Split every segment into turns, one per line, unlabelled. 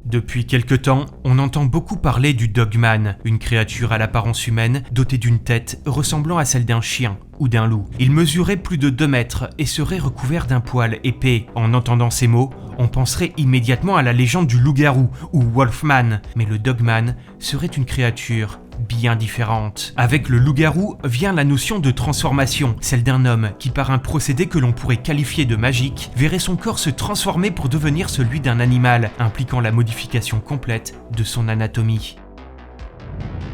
Depuis quelque temps, on entend beaucoup parler du Dogman, une créature à l'apparence humaine dotée d'une tête ressemblant à celle d'un chien ou d'un loup. Il mesurait plus de 2 mètres et serait recouvert d'un poil épais. En entendant ces mots, on penserait immédiatement à la légende du loup-garou ou Wolfman, mais le Dogman serait une créature bien différente. Avec le loup-garou vient la notion de transformation, celle d'un homme qui, par un procédé que l'on pourrait qualifier de magique, verrait son corps se transformer pour devenir celui d'un animal, impliquant la modification complète de son anatomie.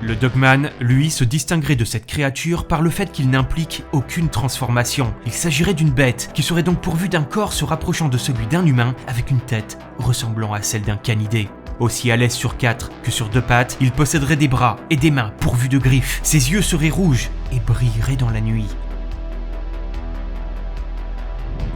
Le Dogman, lui, se distinguerait de cette créature par le fait qu'il n'implique aucune transformation. Il s'agirait d'une bête qui serait donc pourvue d'un corps se rapprochant de celui d'un humain avec une tête ressemblant à celle d'un canidé. Aussi à l'aise sur 4 que sur 2 pattes, il posséderait des bras et des mains pourvus de griffes. Ses yeux seraient rouges et brilleraient dans la nuit.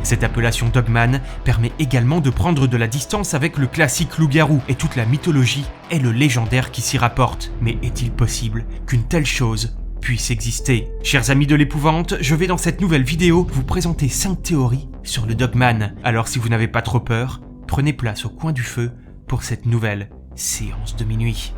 Cette appellation Dogman permet également de prendre de la distance avec le classique loup-garou et toute la mythologie et le légendaire qui s'y rapporte. Mais est-il possible qu'une telle chose puisse exister? Chers amis de l'épouvante, je vais dans cette nouvelle vidéo vous présenter 5 théories sur le Dogman. Alors si vous n'avez pas trop peur, prenez place au coin du feu pour cette nouvelle séance de minuit.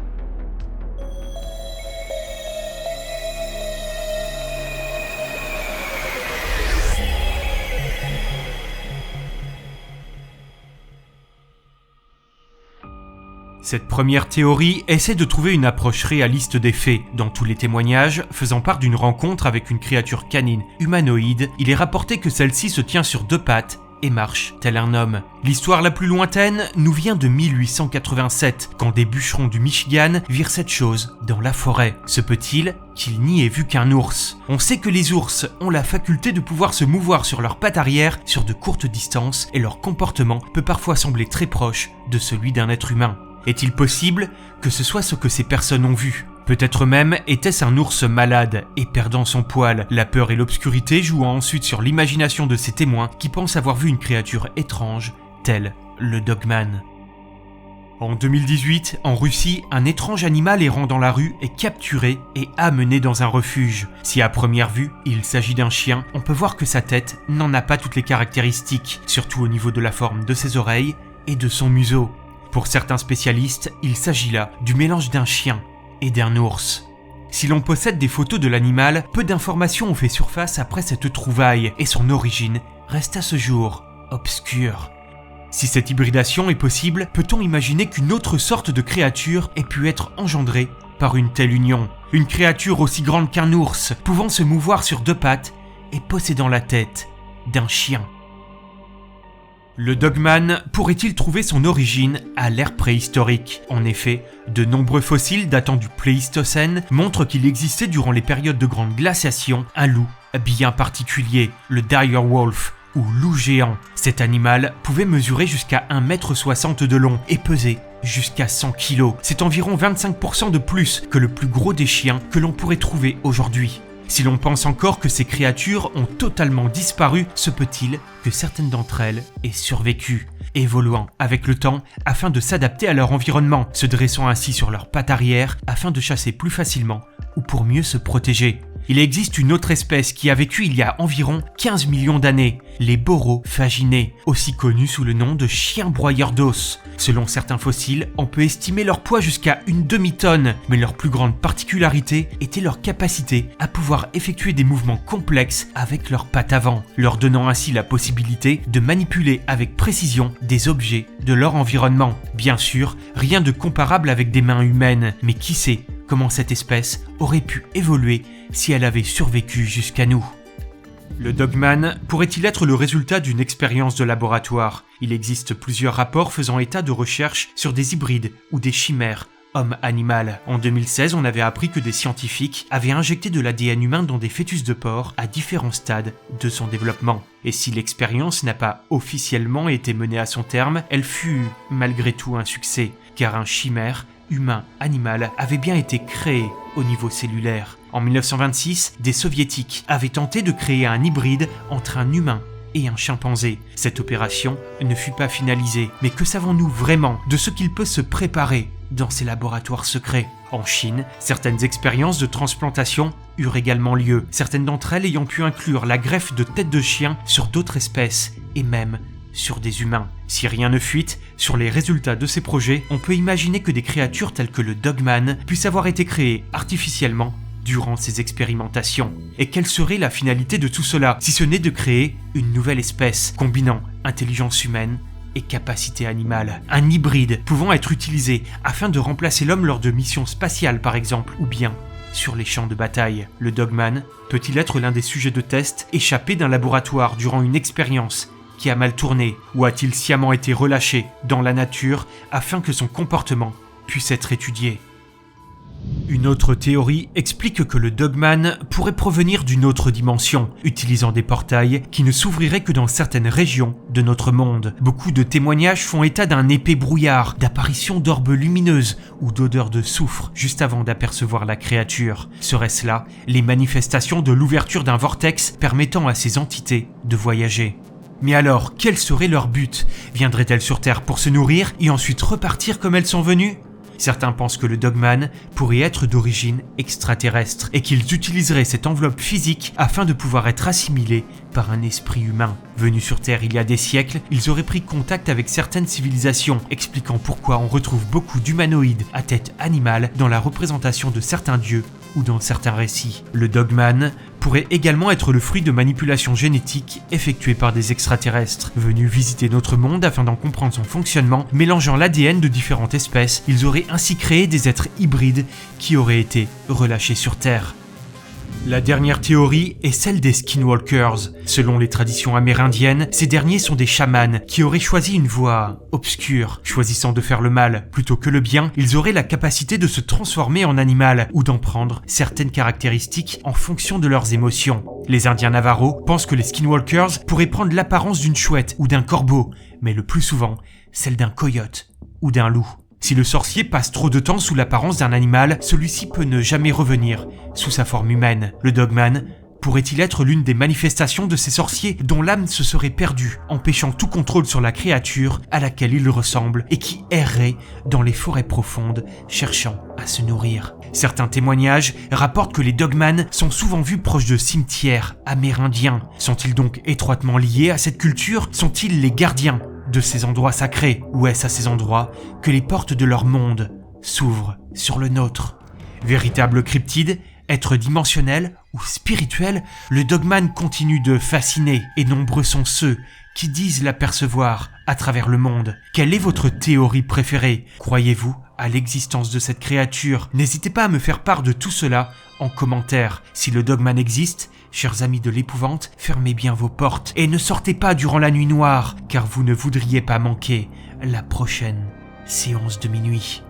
Cette première théorie essaie de trouver une approche réaliste des faits. Dans tous les témoignages faisant part d'une rencontre avec une créature canine humanoïde, il est rapporté que celle-ci se tient sur 2 pattes et marche tel un homme. L'histoire la plus lointaine nous vient de 1887, quand des bûcherons du Michigan virent cette chose dans la forêt. Se peut-il qu'ils n'y aient vu qu'un ours? On sait que les ours ont la faculté de pouvoir se mouvoir sur leurs pattes arrière sur de courtes distances et leur comportement peut parfois sembler très proche de celui d'un être humain. Est-il possible que ce soit ce que ces personnes ont vu? Peut-être même était-ce un ours malade et perdant son poil, la peur et l'obscurité jouant ensuite sur l'imagination de ces témoins qui pensent avoir vu une créature étrange, telle le Dogman. En 2018, en Russie, un étrange animal errant dans la rue est capturé et amené dans un refuge. Si à première vue, il s'agit d'un chien, on peut voir que sa tête n'en a pas toutes les caractéristiques, surtout au niveau de la forme de ses oreilles et de son museau. Pour certains spécialistes, il s'agit là du mélange d'un chien et d'un ours. Si l'on possède des photos de l'animal, peu d'informations ont fait surface après cette trouvaille et son origine reste à ce jour obscure. Si cette hybridation est possible, peut-on imaginer qu'une autre sorte de créature ait pu être engendrée par une telle union? Une créature aussi grande qu'un ours, pouvant se mouvoir sur 2 pattes et possédant la tête d'un chien. Le Dogman pourrait-il trouver son origine à l'ère préhistorique? En effet, de nombreux fossiles datant du Pléistocène montrent qu'il existait durant les périodes de grande glaciation un loup bien particulier, le dire wolf ou loup géant. Cet animal pouvait mesurer jusqu'à 1,60 m de long et peser jusqu'à 100 kg. C'est environ 25% de plus que le plus gros des chiens que l'on pourrait trouver aujourd'hui. Si l'on pense encore que ces créatures ont totalement disparu, se peut-il que certaines d'entre elles aient survécu, évoluant avec le temps afin de s'adapter à leur environnement, se dressant ainsi sur leurs pattes arrière afin de chasser plus facilement ou pour mieux se protéger. Il existe une autre espèce qui a vécu il y a environ 15 millions d'années, les borophaginés, aussi connus sous le nom de chiens broyeurs d'os. Selon certains fossiles, on peut estimer leur poids jusqu'à une demi-tonne, mais leur plus grande particularité était leur capacité à pouvoir effectuer des mouvements complexes avec leurs pattes avant, leur donnant ainsi la possibilité de manipuler avec précision des objets de leur environnement. Bien sûr, rien de comparable avec des mains humaines, mais qui sait comment cette espèce aurait pu évoluer si elle avait survécu jusqu'à nous. Le Dogman pourrait-il être le résultat d'une expérience de laboratoire? Il existe plusieurs rapports faisant état de recherches sur des hybrides ou des chimères homme-animal. En 2016, on avait appris que des scientifiques avaient injecté de l'ADN humain dans des fœtus de porc à différents stades de son développement. Et si l'expérience n'a pas officiellement été menée à son terme, elle fut malgré tout un succès, car un chimère humain-animal avait bien été créé au niveau cellulaire. En 1926, des soviétiques avaient tenté de créer un hybride entre un humain et un chimpanzé. Cette opération ne fut pas finalisée, mais que savons-nous vraiment de ce qu'il peut se préparer dans ces laboratoires secrets? En Chine, certaines expériences de transplantation eurent également lieu, certaines d'entre elles ayant pu inclure la greffe de tête de chien sur d'autres espèces et même sur des humains. Si rien ne fuite sur les résultats de ces projets, on peut imaginer que des créatures telles que le Dogman puissent avoir été créées artificiellement durant ces expérimentations. Et quelle serait la finalité de tout cela, si ce n'est de créer une nouvelle espèce, combinant intelligence humaine et capacité animale. Un hybride pouvant être utilisé afin de remplacer l'homme lors de missions spatiales par exemple, ou bien sur les champs de bataille. Le Dogman peut-il être l'un des sujets de test échappé d'un laboratoire durant une expérience qui a mal tourné, ou a-t-il sciemment été relâché dans la nature afin que son comportement puisse être étudié? Une autre théorie explique que le Dogman pourrait provenir d'une autre dimension, utilisant des portails qui ne s'ouvriraient que dans certaines régions de notre monde. Beaucoup de témoignages font état d'un épais brouillard, d'apparitions d'orbes lumineuses ou d'odeurs de soufre juste avant d'apercevoir la créature. Serait-ce là les manifestations de l'ouverture d'un vortex permettant à ces entités de voyager? Mais alors, quel serait leur but? Viendraient-elles sur Terre pour se nourrir et ensuite repartir comme elles sont venues? Certains pensent que le Dogman pourrait être d'origine extraterrestre et qu'ils utiliseraient cette enveloppe physique afin de pouvoir être assimilés par un esprit humain. Venus sur Terre il y a des siècles, ils auraient pris contact avec certaines civilisations, expliquant pourquoi on retrouve beaucoup d'humanoïdes à tête animale dans la représentation de certains dieux ou dans certains récits. Le Dogman pourrait également être le fruit de manipulations génétiques effectuées par des extraterrestres. Venus visiter notre monde afin d'en comprendre son fonctionnement, mélangeant l'ADN de différentes espèces, ils auraient ainsi créé des êtres hybrides qui auraient été relâchés sur Terre. La dernière théorie est celle des Skinwalkers. Selon les traditions amérindiennes, ces derniers sont des chamans qui auraient choisi une voie obscure. Choisissant de faire le mal plutôt que le bien, ils auraient la capacité de se transformer en animal ou d'en prendre certaines caractéristiques en fonction de leurs émotions. Les Indiens Navajo pensent que les Skinwalkers pourraient prendre l'apparence d'une chouette ou d'un corbeau, mais le plus souvent, celle d'un coyote ou d'un loup. Si le sorcier passe trop de temps sous l'apparence d'un animal, celui-ci peut ne jamais revenir sous sa forme humaine. Le Dogman pourrait-il être l'une des manifestations de ces sorciers dont l'âme se serait perdue, empêchant tout contrôle sur la créature à laquelle il ressemble et qui errait dans les forêts profondes, cherchant à se nourrir? Certains témoignages rapportent que les Dogman sont souvent vus proches de cimetières amérindiens. Sont-ils donc étroitement liés à cette culture? Sont-ils les gardiens de ces endroits sacrés? Ou est-ce à ces endroits que les portes de leur monde s'ouvrent sur le nôtre? Véritable cryptide, être dimensionnel ou spirituel, le Dogman continue de fasciner et nombreux sont ceux qui disent l'apercevoir à travers le monde. Quelle est votre théorie préférée? Croyez-vous à l'existence de cette créature? N'hésitez pas à me faire part de tout cela en commentaire. Si le Dogman existe, chers amis de l'épouvante, fermez bien vos portes et ne sortez pas durant la nuit noire, car vous ne voudriez pas manquer la prochaine séance de minuit.